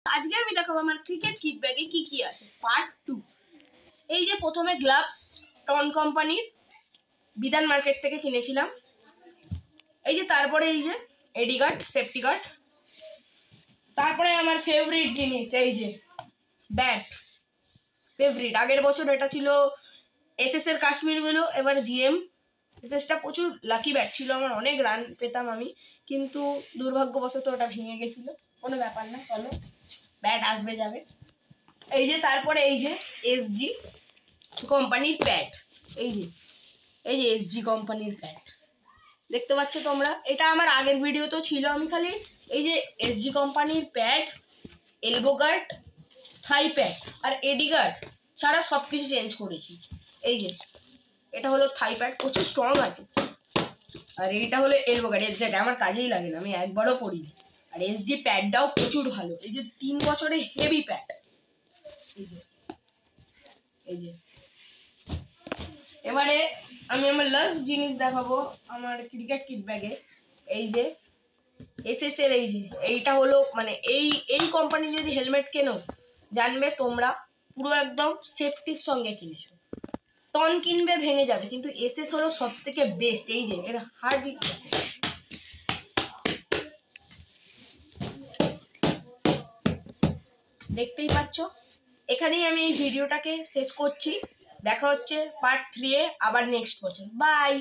আজকে আমি দেখাবো আমার ক্রিকেট কিট ব্যাগে কি কি আছে। পার্ট 2। এই যে প্রথমে গ্লাভস টন কোম্পানির বিধান মার্কেট থেকে কিনেছিলাম। এই যে তারপরে এই যে এডি গার্ড, সেফটি গার্ড। তারপরে আমার ফেভারিট জিনিস এই যে ব্যাট, ফেভারিট। আগের বছর এটা ছিল এসএস এর কাশ্মীর গুলো, এবার জিএম। এসএসটা প্রচুর লাকি ব্যাট ছিল, আমার অনেক রান পেতাম আমি, কিন্তু দুর্ভাগ্যবশত ওটা ভেঙে গেছিল। কোনো ব্যাপার না, চলো ব্যাট আসবে যাবে। এই যে তারপরে এই যে এসজি কোম্পানির প্যাড, এই যে এসজি কোম্পানির প্যাড দেখতে পাচ্ছ তোমরা। এটা আমার আগের ভিডিওতেও ছিল, আমি খালি এই যে এসজি কোম্পানির প্যাড, এলবো গার্ড, থাই প্যাড আর এডি গার্ড ছাড়া সব কিছু চেঞ্জ করেছি। এই যে এটা হলো থাই প্যাড, প্রচুর স্ট্রং আছে, আর এইটা হলো এলবো গার্ড, যেটা আমার কাজেই লাগে না, আমি একবারও পড়িনি। আর এসজি প্যাডটাও প্রচুর ভালো, এই যে 3 বছরে হেভি প্যাড। এই যে এবারে আমি আমার লাস্ট জিনিস দেখাবো আমার ক্রিকেট কিট ব্যাগে। এই যে এসএস এর এই যে এইটা হলো মানে এই কোম্পানি যদি হেলমেট কেনো জানবে তোমরা পুরো একদম সেফটির সঙ্গে কিনেছো। টন কিনবে ভেঙে যাবে, কিন্তু এসএস হলো সব থেকে বেস্ট। এই যে এর হার্ড দেখতেই পাচ্ছ। এখানেই আমি এই ভিডিওটাকে শেষ করছি। দেখা হচ্ছে পার্ট 3 এ আবার নেক্সট বছর। বাই।